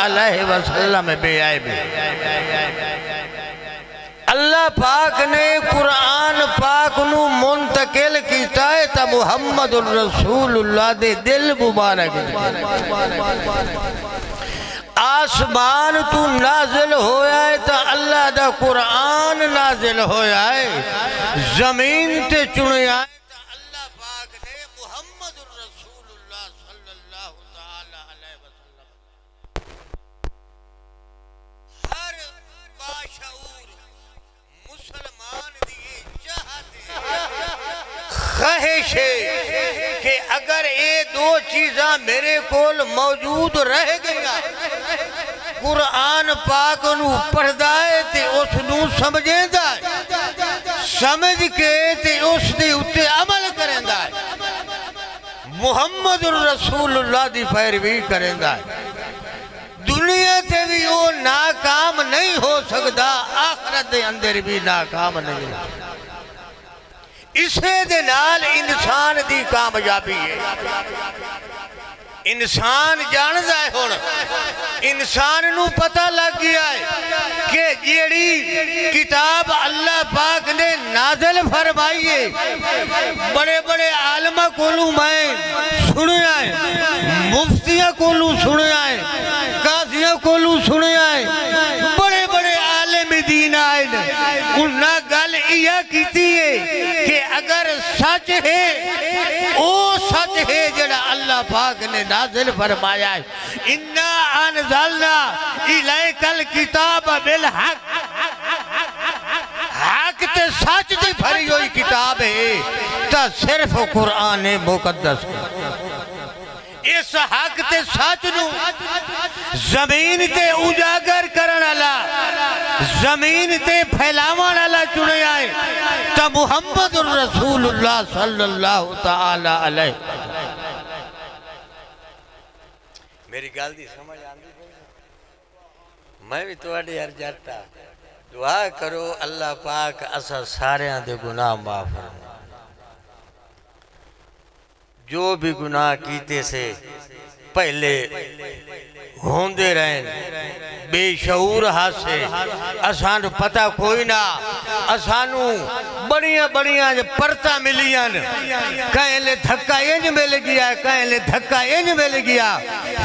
علیہ وسلم بے آئے بے اللہ پاک نے قرآن پاک نو منتقل کیتا ہے تا محمد الرسول اللہ دے دل مبارک آسمان تو نازل ہویا ہے تا اللہ دا قرآن نازل ہویا ہے زمین تے چنیا ہے تا اللہ پاک نے محمد الرسول اللہ صلی اللہ علیہ وسلم ہر باشعور مسلمان دیئے چاہتے خواہش ہے کہ اگر یہ دو چیزاں میرے کول موجود رہ گیا قرآن پاک نو پڑھدائے تے اس نو سمجھیں دائے سمجھ کے تے اس دے اتے عمل کریں دائے محمد الرسول اللہ دی پیروی کریں دائے دنیا تے بھی وہ ناکام نہیں ہو سکتا آخرت دے اندر بھی ناکام نہیں ہو سکتا اسے دے نال انسان دی کامیابی ہے انسان جاندہ ہے ہونا انسان نو پتہ لگ گیا ہے کہ جیڑی کتاب اللہ پاک نے نازل فرمائیے بڑے بڑے عالمہ کولوں میں سنے آئے مفتیہ کولوں سنے آئے قاضیہ کولوں سنے آئے بڑے بڑے عالم دین آئے انہاں گل یہ کیتی ہے کہ اگر سچ ہے او سچ ہے جڑا اللہ پاک نے نازل فرمایا ہے اِنَّا أَنزَلْنَا إِلَيْكَ الْكِتَابَ بِالْحَقِّ حق تے سچ دی بھری ہوئی کتاب ہے تا صرف قرآن مقدس اس حق تے سچ نو زمین تے اجاگر کرن اللہ زمین تے پھیلاوان اللہ چنے آئے تا محمد الرسول اللہ صلی اللہ تعالی علیہ میری گال دی سمجھ آندی میں بھی توڑی ہر جاتا دعا کرو اللہ پاک اسا سارے دے گناہ معاف فرمائے جو بھی گناہ کیتے سے پہلے ہوندے رہیں بے شعور ہاسے اسانو پتہ کوئی نہ اسانو بڑیاں بڑیاں پرتا ملیاں کہیں لے دھکا انج مل گیا کہیں لے دھکا انج مل گیا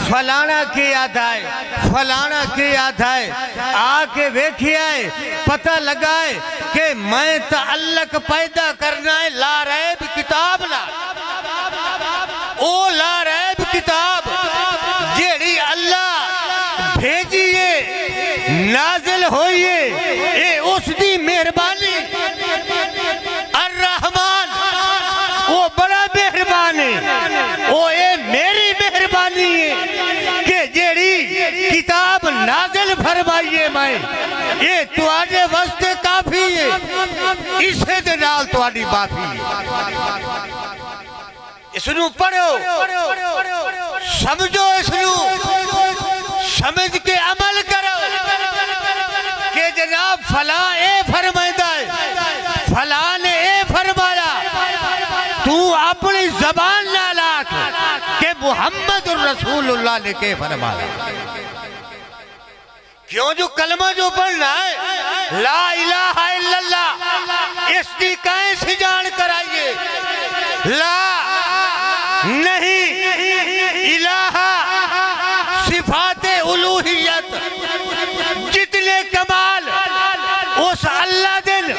فلانا کی یاد آئے فلانا کی یاد آئے آکے ویکھیا ہے پتہ لگائے کہ میں تعلق پیدا کرنا ہے لا ریب کتاب لا او لا ریب کتاب جیڑی اللہ بھیجیے نازل ہوئیے اے اس دی مہربانی الرحمن وہ بڑا مہربانی وہ اے میری مہربانی ہے کہ جیڑی کتاب نازل فرمائیے میں یہ تواڈے واسطے کافی ہے اسے دے نال تواڈی معافی ہے اس نو پڑھو سمجھو اس نو سمجھ کے عمل کرو کہ جناب فلاں اے فرمائدہ ہے فلاں نے اے فرمایا تو اپنی زبان نہ لاکھ کہ محمد الرسول اللہ نے کے فرمایا کیوں جو کلمہ جو پڑھنا ہے لا الہ الا اللہ اس کی کہیں سے جان کرائیے لا نہیں الہ صفات الوہیت جتنے کمال اس اللہ دن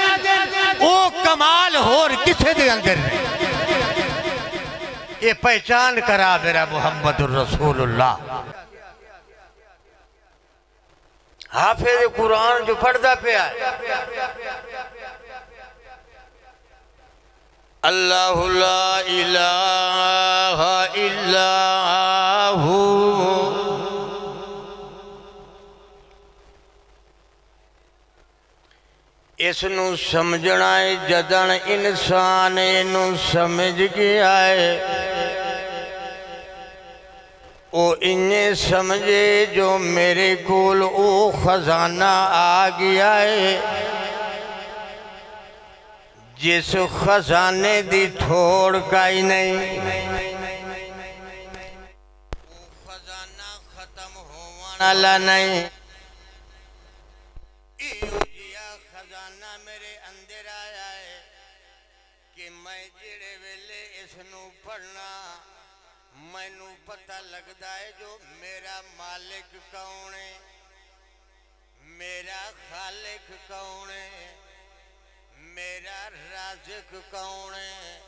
وہ کمال اور کسے دے اندر یہ پہچان کرا میرا محمد الرسول اللہ حافظ قرآن جو پڑھدا پہ آئے اللہ لا الہ الا ہو اس نو سمجھنا ہے جدن انسان نو سمجھ گیا ہے او انہیں سمجھے جو میرے کول او خزانہ آ گیا ہے جس خزانے دی تھوڑ کا ہی نہیں وہ خزانہ ختم ہوان والا نہیں خزانہ میرے اندر آیا ہے کہ میں جڑے ویلے اس نو پڑھنا مینوں پتہ لگدا ہے جو میرا مالک کون ہے میرا خالق کون ہے میرا رازق کون ہے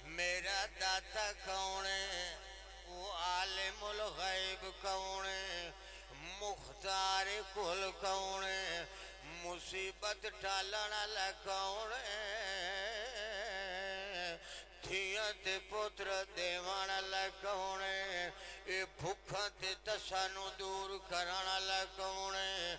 میرا داتا کون ہے وہ عالم الغیب کون ہے مختار کل کون ہے مصیبت ٹالن والا کون ہے دھیاں تے پتر دیوان والا کون ہے اے بھوکھاں تے تسانو دور کرن والا کون ہے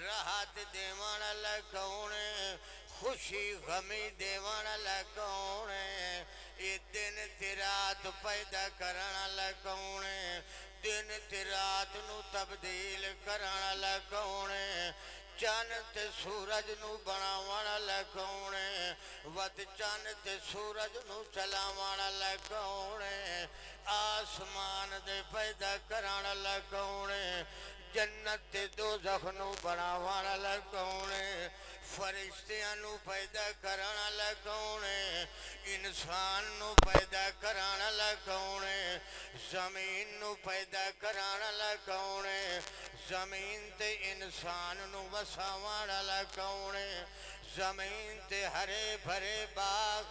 راحت دیوان والا کون ہے خوشی غمی دیوان والا کون ہے یہ دن تے رات پیدا کرن والا کون ہے دن تے رات نو تبدیل کرن والا کون ہے چاند تے سورج نو بناون والا کون ہے ود چاند تے سورج نو چلاون والا کون ہے آسمان دے پیدا کرن والا کون ہے جنت تے دوزخ نو بناون والا کون ہے فرشتیاں نو پیدا کرن والا کون ہے انسان نو پیدا کرن والا کون ہے زمین نو پیدا کرن والا کون ہے زمین تے انسان نو وساون والا کون ہے زمین تے ہرے بھرے باغ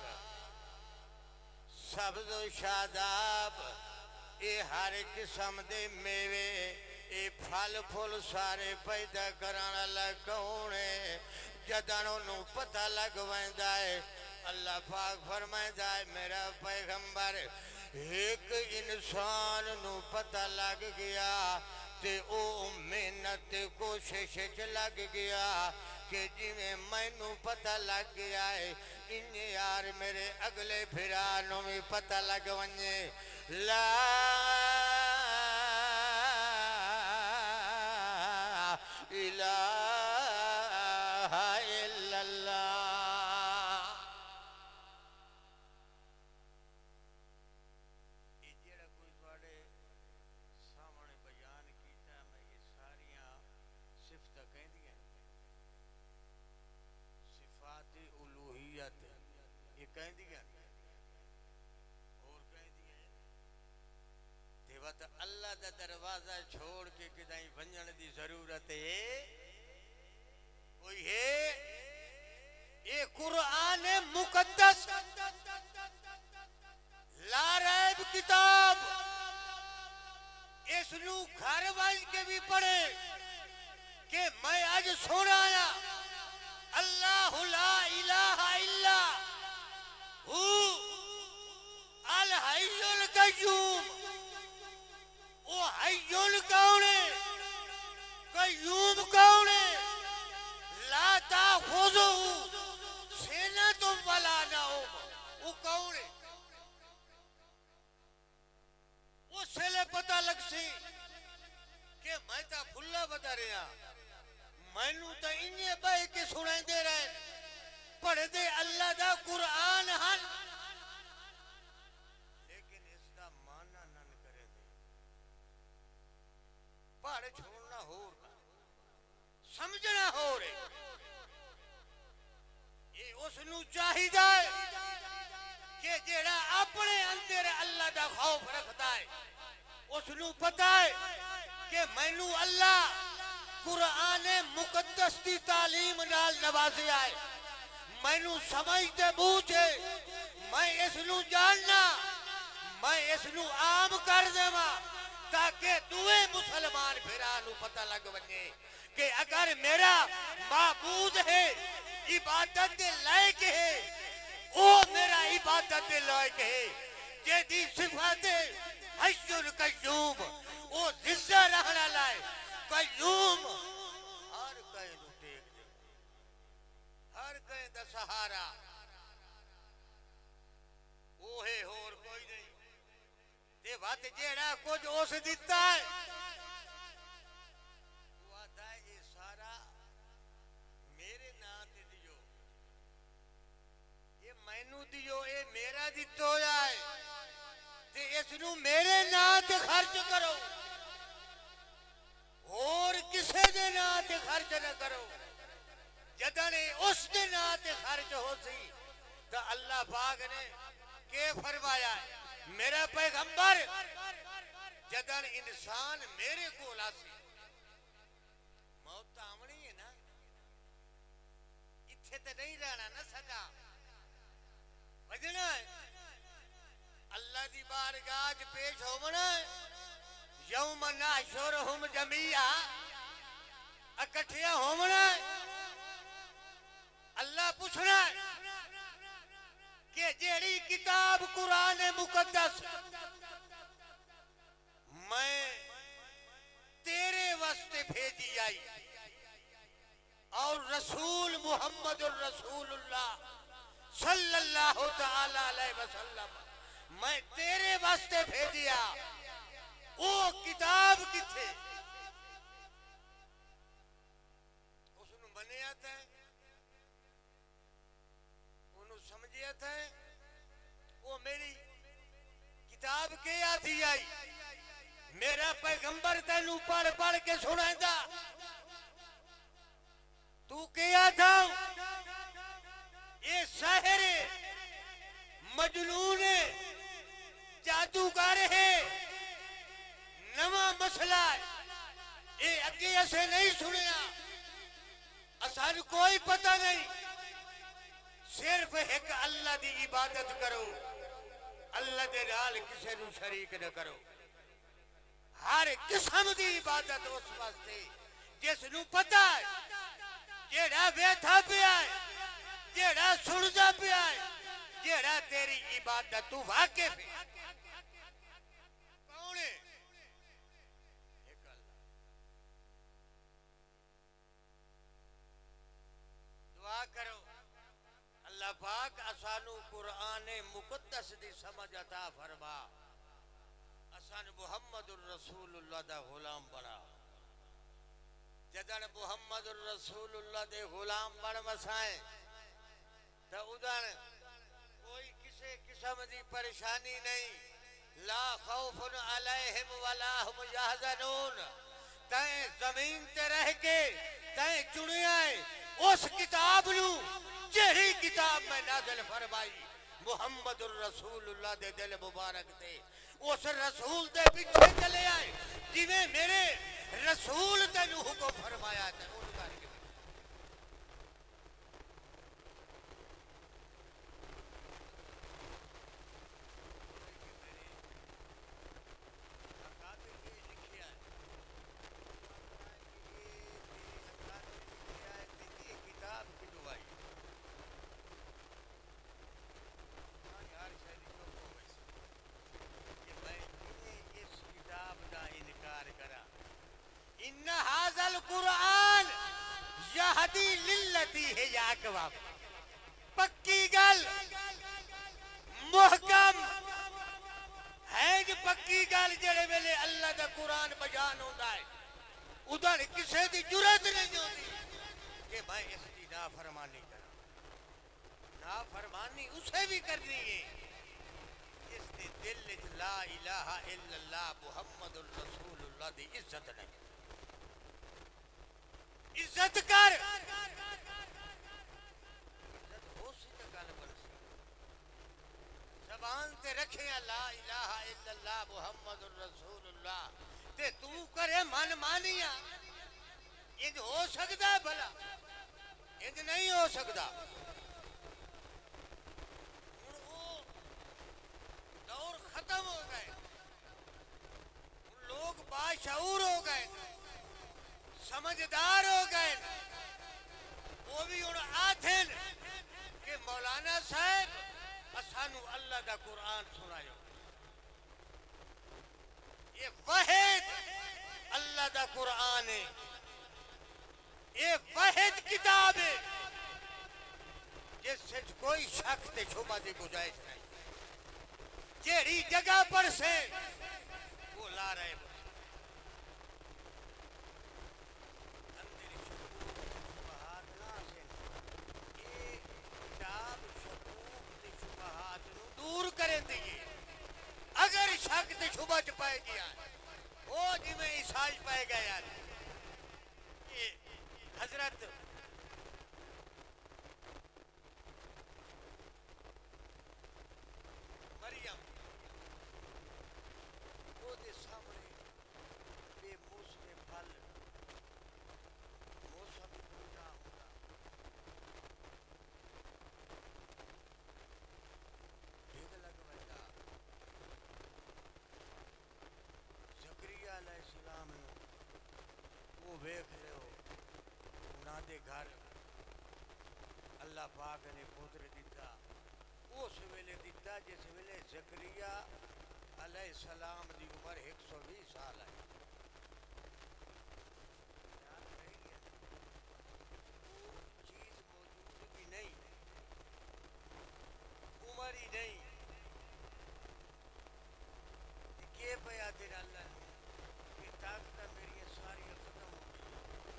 سبز و شاداب اے ہر قسم دے میوے اے پھل پھل سارے پیدا کرن والا کون ہے جدانوں نو پتہ لگ ویندا ہے اللہ پاک فرمائندا ہے میرا پیغمبر ایک انسان نو پتہ لگ گیا تے او محنت کوشش چ لگ گیا کہ جی مینوں پتہ لگ گیا ہے ان یار میرے اگلے بھرا نو بھی پتہ لگ ونجے لا الہ الا اللہ یہ جڑا کوئی تواڈے سامنے بیان کیتا میں یہ ساریاں صفتاں کہندیاں صفات الوہیت یہ کہندیاں اور کہندیاں تے وت اللہ دا دروازہ چھوڑ کے کدائیں ونجن دی ضرورت ہے کوئی ہے یہ قرآن مقدس لا ریب کتاب اس نو گھر واج کے بھی پڑھے کہ میں آج سونا آیا اللہ لا الہ الا ہو الحی القیوم وہ حی کون ہے قیوم کون ہے لا تاخذہ سنۃ ولا نوم وہ کون ہے وہ سلے پتہ لگ سی کہ میں تا بھلا بتا رہا مینوں تا انہیں بہ کے سنائیں دے رہے پڑھ دے اللہ دا قرآن ہن لیکن اس دا معنی نہ کرے دے پڑھ چھوڑنا ہو رہا سمجھنا ہو رہے یہ اس نو چاہیدہ ہے کہ جیڑا اپنے اندر اللہ دا خوف رکھتا ہے اس نو پتہ ہے کہ مینوں اللہ قرآن مقدس دی تعلیم نال نوازیا ہے مینوں سمجھتے بوجھے میں اس نو جاننا میں اس نو عام کر دیواں تاکہ دوے مسلمان پھرانو پتہ لگ ونجے کہ اگر میرا معبود ہے عبادت دے لائق ہے او میرا عبادت دے لائق ہے جیدی صفات حی القیوم او زندہ رہنا لائے قیوم ہر کہیں نو ٹیک دے ہر کہیں دا سہارا اوہے ہور کوئی نہیں تے وات جیڑا کچھ اس دیتا ہے وہ آتا ہے یہ سارا میرے نام تے دیو یہ مینوں دیو یہ میرا دیتو جائے تے اس نو میرے نام تے خرچ کرو تے خرچ نہ کرو جدن اس دے نا تے خرچ ہو سی تو اللہ پاک نے کہ فرمایا میرا پیغمبر جدن انسان میرے کو لاسی موت تو آمنی ہے نا اتھے تے نہیں رہنا نا سدا بجنا ہے اللہ دی بارگاہ پیش ہونا ہے یوم نحشرہم جمیعا اکٹھیا ہونا ہے اللہ پوچھنا ہے کہ جیڑی کتاب قرآن مقدس میں تیرے واسطے بھیجی آئی اور رسول محمد الرسول اللہ صلی اللہ تعالی علیہ وسلم میں تیرے واسطے بھیجیا وہ کتاب کتھے اس نے بنیا تھا انہوں سمجھیا تھا وہ میری کتاب کے آتی آئی میرا پیغمبر تینوں پڑھ پڑھ کے سنائیں دا تو کیا تھا یہ ساحر مجنون جادوگر ہے نواں مسئلہ اے اگے اسے نہیں سنیا اسان کوئی پتہ نہیں صرف ایک اللہ دی عبادت کرو اللہ دے نال کسے نو شریک نہ کرو ہر قسم دی عبادت اس واسطے جس نو پتہ ہے جیڑا بیٹھا پیا ہے جیڑا سندا پیا ہے جیڑا تیری عبادت تو واقف ہے کون ہے ایک اللہ دعا کرو اللہ پاک اسانو قرآن مقدس دی سمجھ عطا فرما اسان محمد الرسول اللہ دا غلام بنا جدن محمد الرسول اللہ دے غلام بن مسائیں تو ادھر کوئی کسی قسم دی پریشانی نہیں لا خوف علیہم ولا هم یحزنون تائیں زمین تے رہ کے تائیں چنیا ہے اس کتاب نو جہی کتاب میں نازل فرمائی محمد الرسول اللہ دے دل مبارک دے اس رسول دے پیچھے چلے آئے جی میں میرے رسول تے نو حکم فرمایا تے ان کر کے ان هذا القرآن یہدی للتی ہے یا اقوام پکی گل محکم ہے جو پکی گل جڑے ویلے اللہ دا قرآن بیان ہوتا ہے ادھر کسے دی جرات نہیں ہوتی کہ میں اس کی نافرمانی کروں نافرمانی اسے بھی کرنی ہے اس دی دل لا الہ الا اللہ محمد الرسول اللہ دی عزت نہیں عزت کر عزت ہو سی تو گل بن سی زبان تے رکھے لا الہ الا اللہ محمد الرسول اللہ تے تو کرے من مانیا انج ہو سکتا ہے بھلا انج نہیں ہو سکتا وہ دور ختم ہو گئے لوگ باشعور ہو گئے سمجھدار ہو گئے وہ بھی ان آتھن کہ مولانا صاحب اسانو اللہ دا قرآن سنائیو یہ واحد اللہ دا قرآن ہے یہ واحد کتاب ہے جس سے کوئی شک تے شبہ دی گنجائش نہیں جیڑی جگہ پر سے وہ لا رہے دور کریں دیئے اگر شک تے شبہ چ پائے گیا وہ جی میں عیسائی پائے گیا یہ ویکھ لو انہاں دے گھر اللہ پاک نے پتر دیتا اس ویلے دیتا جس ویلے زکریا علیہ السلام دی عمر 120 سال ہے. یاد رہی ہے وہ چیز موجود بھی نہیں عمر ہی نہیں کہ پیا تیرا اللہ نے کہ طاقت میری ساری ختم ہو گئی.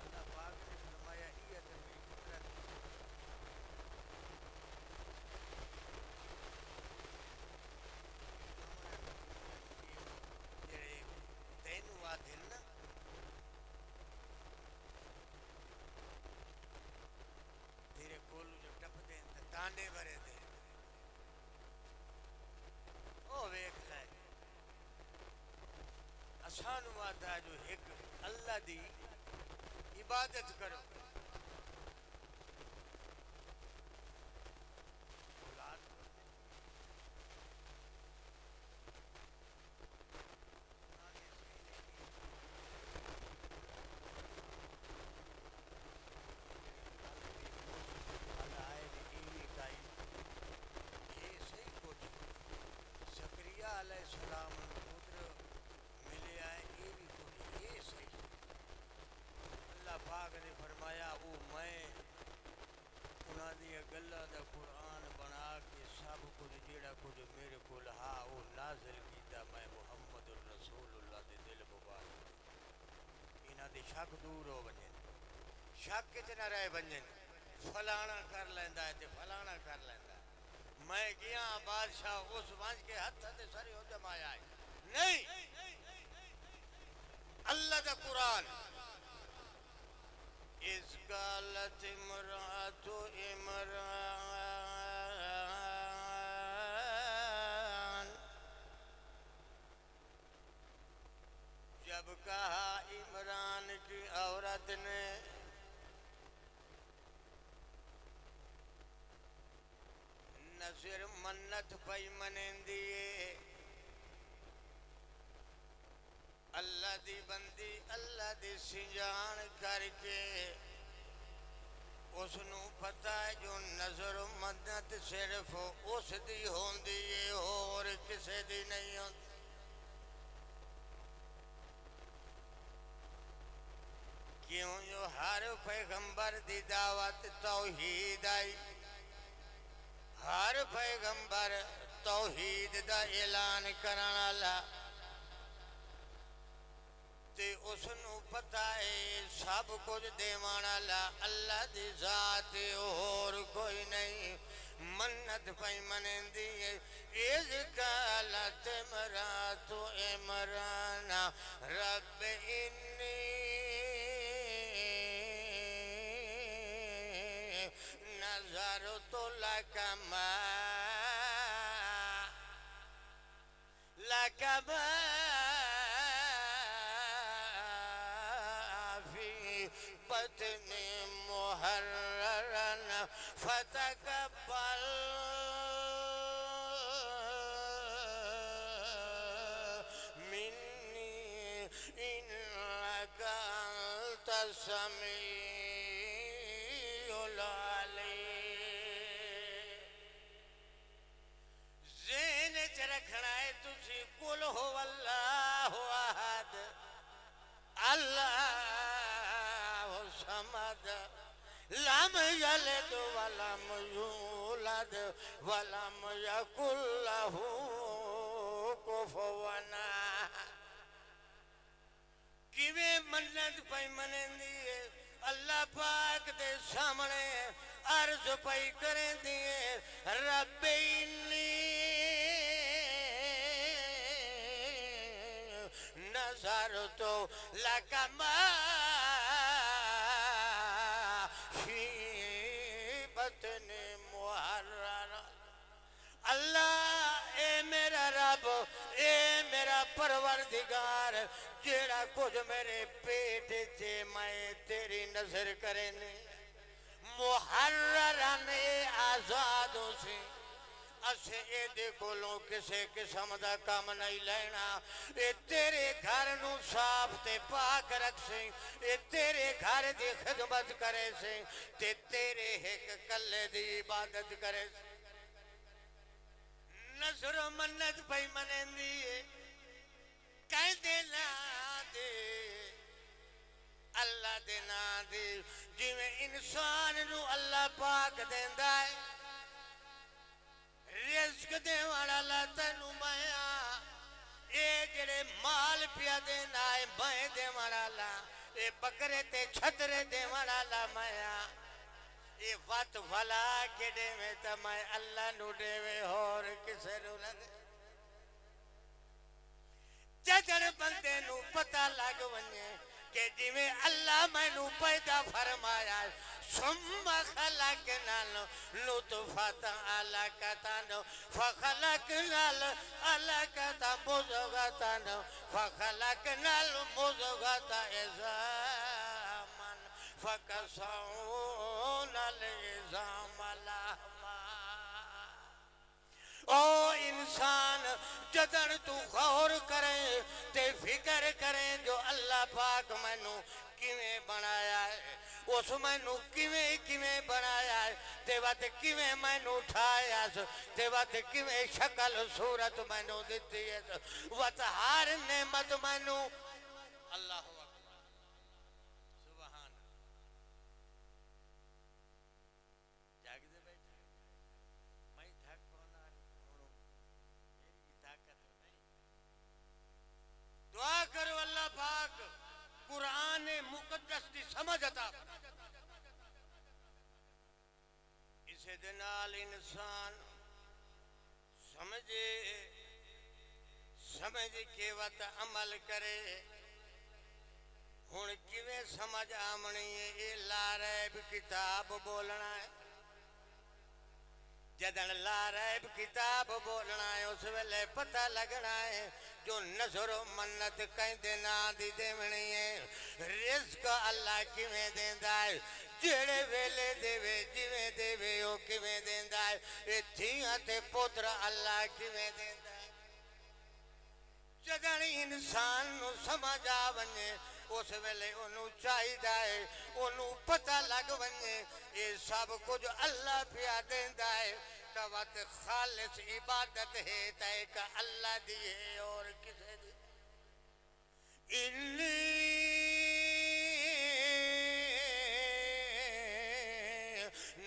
اللہ پاک نے فرمایا یہ ہے میری قدرت جڑے تینوں آدھے نا تیرے کولو جو ٹپ دیں تانے بھرے دیں او ویکھ لے آسان وعدہ جو ایک اللہ دی عبادت کرو اولاد زکریا علیہ السلام پتر ملے آئے یہ بھی کچھ یہ صحیح. اللہ پاک نے فرمایا او میں انہاں دی گلاں دا قرآن بنا کے سب کچھ جیڑا کچھ میرے کول ہا وہ نازل کیتا میں محمد الرسول اللہ دے دل مبارک انہاں دی شک دور ہو ونجن شک وچ نہ رہ ونجن فلانا کر لیندا ہے تے فلانا کر لیندا ہے. میں گیا بادشاہ اس ونج کے ہتھ تے سری ہو جمایا ہے نہیں اللہ دا قرآن اِذْ قَالَتِ امْرَأَتُ عِمْرَانَ جب کہا عمران کی عورت نے نظر منت پئی منین دیے اللہ دی بندی اللہ دی سنجان کر کے اس نو پتہ ہے جو نظر منت صرف اس دی ہوندی ہے اور کسے دی نہیں ہوندی. کیوں جو ہر پیغمبر دی دعوت توحید آئی ہر پیغمبر توحید دا اعلان کرنا لا تے اس نو پتہ ہے سب کچھ دیوانا لا اللہ دی ذات اور کوئی نہیں. منت پئی منین دیئے اِذْ قَالَتِ امْرَأَتُ عِمْرَانَ رَبِّ إِنِّي نَظَرْتُ لَكَ مَا فِي بَطْنِي مُحَرَّرًا فَتَقَبَّلْ مِنِّي إِنَّكَ أَنْتَ السَّمِيعُ الْعَلِيمُ. ذہن چ رکھنا ہے تسی قل ہو اللہ احد اللہ صمد لم یلد ولم یولد ولم یکن لہ کفوا احد. کیویں منت پئی منین دیئے اللہ پاک دے سامنے عرض پئی کریں دیئے رب انی نظرت لک ما فی بطنی محررا. اللہ اے میرا رب اے میرا پروردگار جیڑا کچھ میرے پیٹ چے میں تیری نظر کرنے محررن اے آزادوں سے اسے اے دے کولوں کسے قسم دا کام نہیں لینا اے تیرے گھر نو صاف تے پاک رکھ سے اے تیرے گھر دی خدمت کرے سے تے تیرے ایک کلے دی عبادت کرے سے نظر و منت پئی منین دیئے کہیں دے نا دے اللہ دے نا دے جی میں انسان نو اللہ پاک دیندہ ہے رزق دے والا اللہ تنو مایا اے جڑے مال پیا دینا ہے بائیں دے والا اللہ اے بکرے تے چھترے دے والا اللہ مایا اے وات والا کڑے میں تمہیں اللہ نو دے وے اور کسے نو لگے جدر بندے نو پتہ لگ ونجے کہ جی میں اللہ میں نو پیدا فرمایا ثم خلقنا نطفة علقة فخلقنا العلقة مضغة فخلقنا المضغة عظاما فكسونا العظام لحما او انسان جدن تو غور کریں تے فکر کریں جو اللہ پاک منو کیویں بنایا ہے اس منو کیویں بنایا ہے تے وقت کیویں منو اٹھایا تے وقت کیویں شکل صورت منو دیتی ہے وقت ہر نعمت منو اللہ اکبر سبحان جاگ دے بیٹھے میں تھک ہونا میری طاقت نہیں دعا کرو اللہ پاک قرآن مقدس دی سمجھ عطا اسے دنال انسان سمجھے کے وقت عمل کرے ہن کیویں سمجھ آمنی ہے یہ لا ریب کتاب بولنا ہے جدن لا ریب کتاب بولنا ہے اس ویلے پتہ لگنا ہے جو نظر و منت کہیں دینا دی دیونی ہے رزق اللہ کیویں دیندہ ہے جڑے ویلے دیوے جویں دیوے او کیویں دیندہ ہے اے دھیاں تے پوتر اللہ کیویں دیندہ ہے جدن انسان نو سمجھ آ ونجے اس ویلے انہوں چاہی دائے انہوں پتہ لگ ونجے یہ سب کچھ اللہ پیا دیندہ ہے توات خالص عبادت ہے تائک اللہ دیئے اور کسے دی انی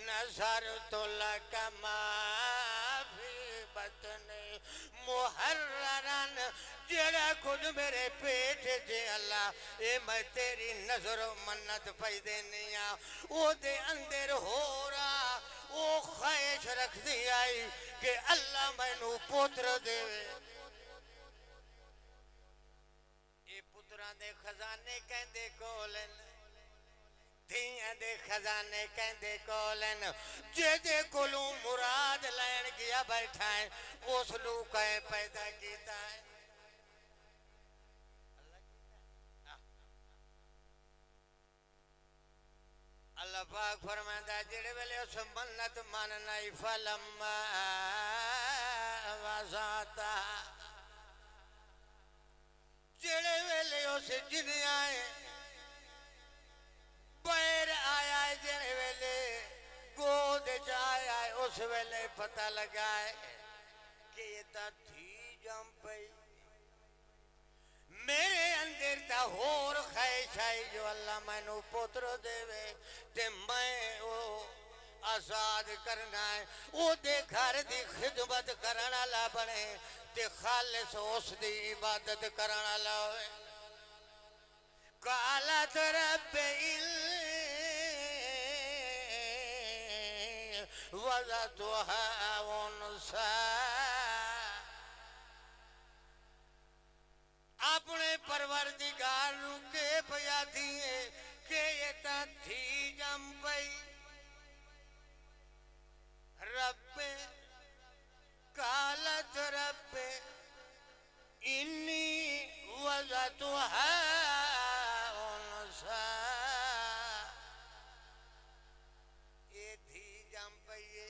نظرت لک ما فی بطنی محررن جڑا کچھ میرے پیٹ جے اللہ اے میں تیری نظر و منت پئی دینی او دے اندر ہو رہا او خواہش رکھ دی آئی کہ اللہ میں نو پتر دے اے پتران دے خزانے کہندے کولن دھیاں دے خزانے کہندے کولن جے دے کولوں مراد لین گیا بیٹھا ہے اس لو کہیں پیدا کیتا ہے اللہ پاک فرمائندہ جڑے ویلے اس منت ماننائی فلما وزاتا جڑے ویلے اس جنی آئے بیر آیا ہے جڑے ویلے گود جایا ہے اس ویلے پتہ لگائے کہ یہ تا تھی جم پئی میرے اندر تا ہور خواہش آئی جو اللہ میں نو پتر دے وے تے میں او آزاد کرنا ہے او دے گھر دی خدمت کرنا لا بنے تے خالص اس دی عبادت کرنا لا ہوئے قالت رب وضعتها انثى اپنے پروردگار نو کے پیا دیئے کہ یہ تا تھی جم پئی رب قالت رب انی وضعتها انثى یہ تھی جم پئی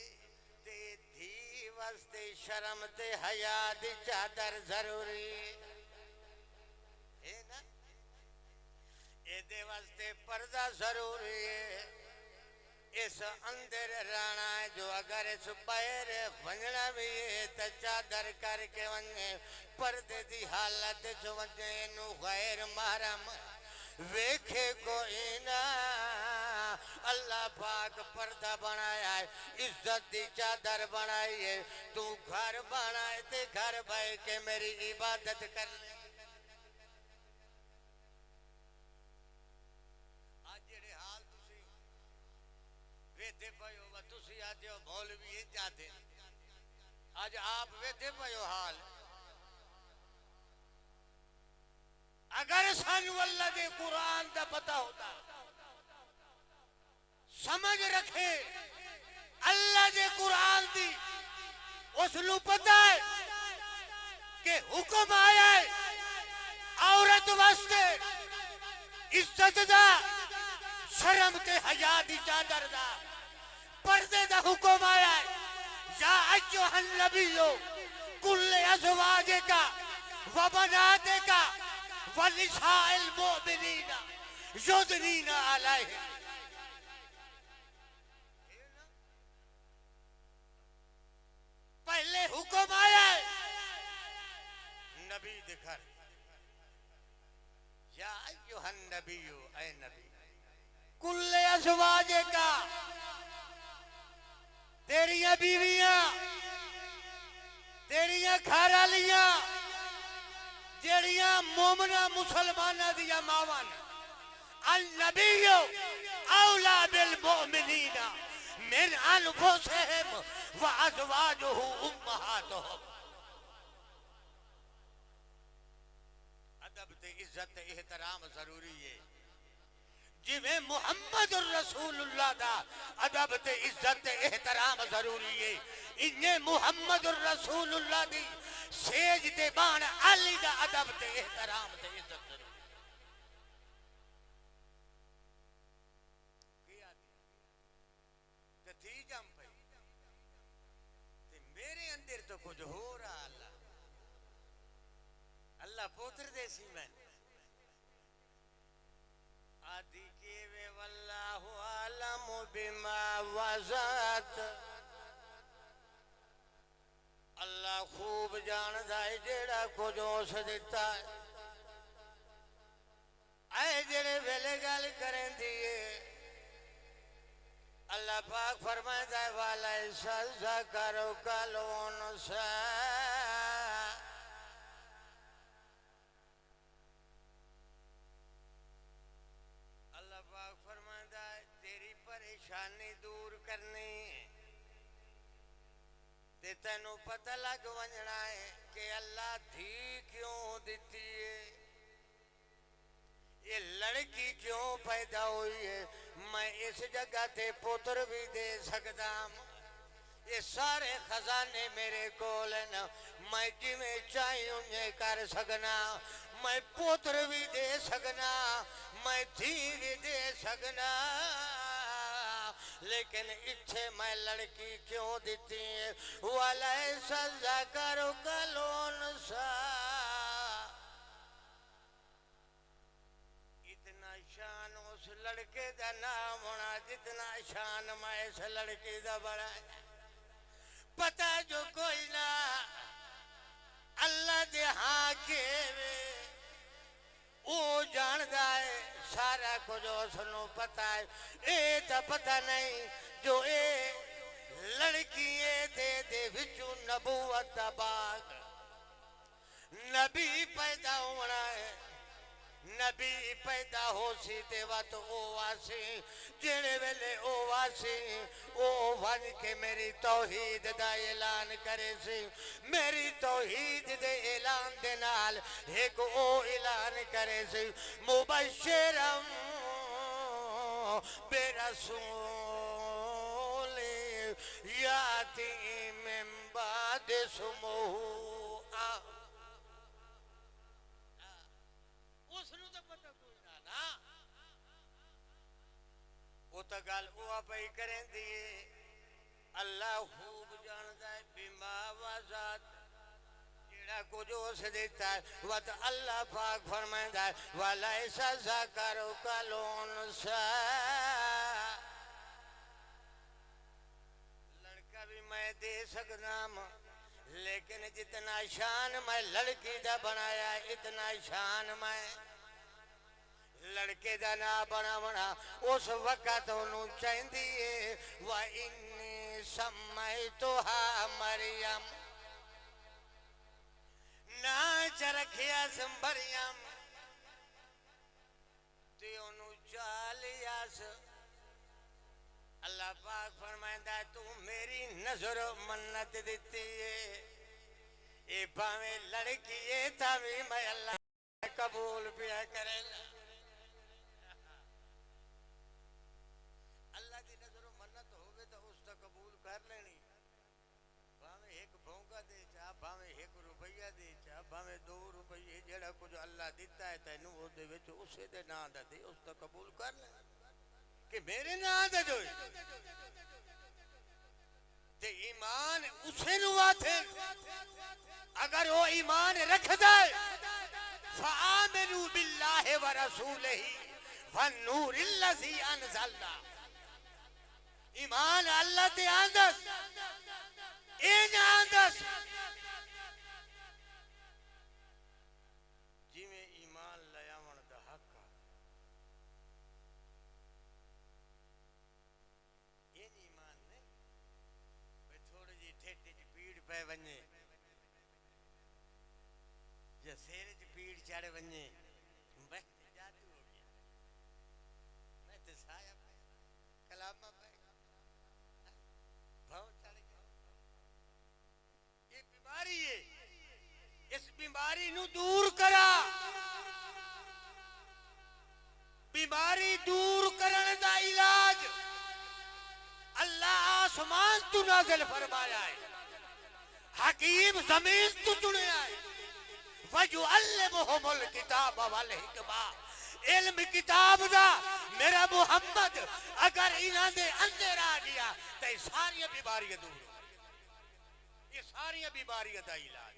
تے تھی واسطے شرم تے حیا دی چادر ضروری ہے نا اے دے واسطے پردہ ضروری ہے اس اندر رانا ہے جو اگر اس باہر ونجنا بھی ہے تو چادر کر کے ونجے پردے دی حالت جو ونجے نو غیر محرم ویکھے کوئی نہ اللہ پاک پردہ بنایا ہے عزت دی چادر بنائی ہے تو گھر بنائے تے گھر بھائی کے میری عبادت کر لے آج جڑے حال تسی ویدے پہو و تسی آتے ہو مولوی ہیں جاتے آج آپ ویدے پہو حال اگر سانو اللہ دے قرآن دا پتہ ہوتا سمجھ رکھے اللہ دے قرآن دی اس نو پتہ ہے کہ حکم آیا ہے عورت واسطے عزت دا شرم تے حیا دی چادر دا پردے دا حکم آیا ہے یا ایھا النبی کل ازواجک و بناتک ونساء المؤمنین یدنین علیہم پہلے حکم آیا ہے نبی دکھر یا ایھا النبی اے نبی کل ازواجک تیریاں بیویاں تیریاں گھرالیاں جیڑیاں مومنہ مسلمانہ دیا ماوان النبی اولا بالمؤمنین من انفسہم و ازواجہ امہاتہم ادب تے عزت احترام ضروری ہے جی میں محمد الرسول اللہ دا ادب تے عزت احترام ضروری ہے انہیں محمد الرسول اللہ دی سیج تے بان علی دا ادب تے احترام تے عزت ضروری کیا تے تھی جم پہ تے میرے اندر تو کچھ ہو رہا اللہ پوتر دے سی میں آدھی کے وے واللہ عالم بما وزات اللہ خوب جاندہ ہے جیڑا کچھ اس دیتا ہے اے جیڑے ویلے گال کریں دیئے اللہ پاک فرمائے ہے وَلَيْسَ الذَّكَرُ كَالْأُنثَىٰ اللہ پاک فرمائے ہے تیری پریشانی دور کرنی تے تینوں پتہ لگ ونجنا ہے کہ اللہ دھی کیوں دیتی ہے یہ لڑکی کیوں پیدا ہوئی ہے میں اس جگہ تے پتر بھی دے سکتا ہوں یہ سارے خزانے میرے کول ہیں میں جی میں چاہیے انہیں کر سکنا میں پتر بھی دے سکنا میں دھی بھی دے سکنا لیکن اتھے میں لڑکی کیوں دیتی ہے وَلَيْسَ الذَّكَرُ كَالْأُنثَىٰ اتنا شان اس لڑکے دا نام ہونا جتنا شان میں اس لڑکی دا بڑا پتہ جو کوئی نہ اللہ دے ہاں کے او جاندہ ہے سارا کچھ اس نو پتہ ہے اے تا پتہ نہیں جو اے لڑکی دے وچو نبوت دا باغ نبی پیدا ہونا ہے نبی پیدا ہو سی تے وقت او واسی جڑے ویلے او واسی او ون کے میری توحید دا اعلان کرے سی میری توحید دے اعلان دے نال ایک او اعلان کرے سی مبشرم برسول یاتی من بعد اسمہ وہ تو گل وہ پہ کریں دیئے اللہ خوب جاندہ ہے بما وزاد جڑا کچھ اس دیتا ہے وقت اللہ پاک فرمائندہ ہے وَلَيْسَ الذَّكَرُ كَالْأُنثَىٰ لڑکا بھی میں دے سکتا ہوں لیکن جتنا شان میں لڑکی دا بنایا اتنا شان میں لڑکے دا نہ بنا اس وقت انہوں چاہندی ہے وَإِنِّي سَمَّيْتُهَا مَرْيَمَ نا چرکھیا سمبریم تے انہوں چالیا سے اللہ پاک فرمائندہ ہے تو میری نظر منت دیتی ہے اے باویں لڑکی ہے تاوی میں اللہ قبول پیا کرے اللہ دی نظر منت ہوگے تو اس تا قبول کر لینی باویں ایک بھونکا دے چاہ باویں ایک روپیہ دے چاہ باویں 2 روپیہ جڑا کچھ اللہ دیتا ہے تینوں وہ دے وچ اسے دے نہ دا دے اس تا قبول کر لینی کہ میرے نہ دے جو تے ایمان اسے نوا تھے اگر وہ ایمان رکھ دے فآمنوا باللہ ورسولہ والنور الذی انزلنا ایمان اللہ تے آندس این آندس جی میں ایمان لیا دا حق این ایمان نہیں بے تھوڑی جی ٹھیٹی جی پیڑ پہ ونجے یا سیر جی پیڑ چاڑے ونجے بے جاتو ہو گیا میں تے سایہ پہ کلامہ پہ بھاؤ چڑھ گیا یہ بیماری ہے اس بیماری نو دور کرا بیماری دور کرنے دا علاج اللہ آسمان تو نازل فرمایا ہے حکیم زمین تو چنے آئے وَيُعَلِّمُهُمُ الْكِتَابَ وَالْحِکْمَةَ علم کتاب دا میرا محمد اگر انہاں دے اندر آ گیا تو یہ ساری بیماریاں دور یہ ساری بیماریاں دا علاج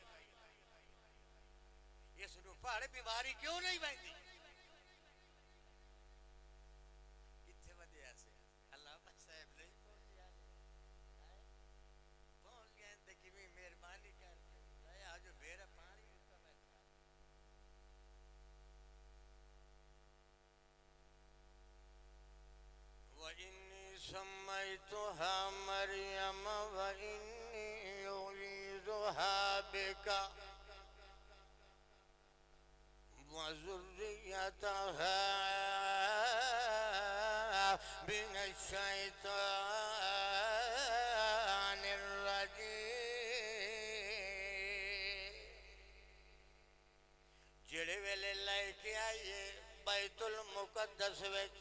یہ سنو پہاڑے بیماری کیوں نہیں بہتی اتھے ودے ایسے اللہ صاحب نہیں پہنچ گئے ہیں کہ میں مہربانی کر کے آج میرا پانی کا بیٹھا وَإِنِّي سَمَّيْتُهَا مَرْيَمَ وَإِنِّي يُعِيذُهَا بِكَ وَذُرِّيَّتَهَا مِنَ الشَّيْطَانِ الرَّجِيمِ جڑے ویلے لائے کے آئیے بیت المقدس ویچ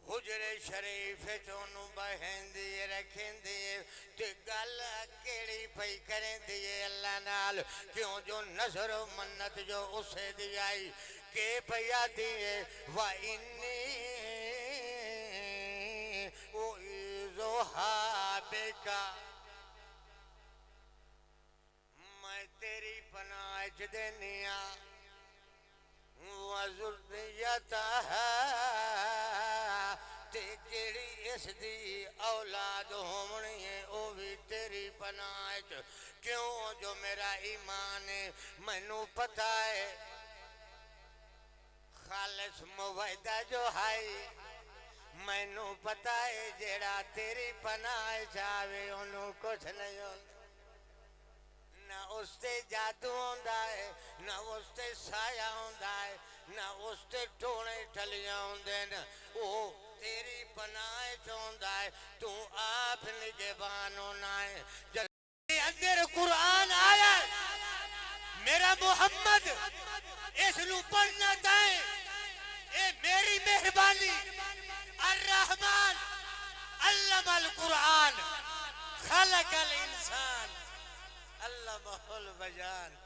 حجر شریف چونو بہن دیئے رکھیں دیئے تے گل کیڑی پئی کریں دیئے اللہ نال کیوں جو نظر و منت جو اسے دیائی کہ پیا دیئے وَإِنِّي أُعِيذُهَا بِكَ میں تیری پناہ دینیا وَذُرِّيَّتَهَا تے جیڑی اس دی اولاد ہونی ہے او بھی تیری پناہ کیوں جو میرا ایمان ہے مینوں پتہ ہے خالص موعدہ جو ہے مینوں پتہ ہے جیڑا تیری پناہ چاہے انہوں کچھ نہیں ہوتا نہ اس تے جادو ہوندا ہے نہ اس تے سایہ ہوندا ہے نہ اس تے ٹونے ٹھلیاں ہوندے نا او تیری پناہ چوندا ہے تو آپ نگہبان ہونا ہے جب اندر قرآن آیا میرا محمد اس نو پڑھنا دائیں اے میری مہربانی الرحمن علم القرآن خلق الانسان علمہ البیان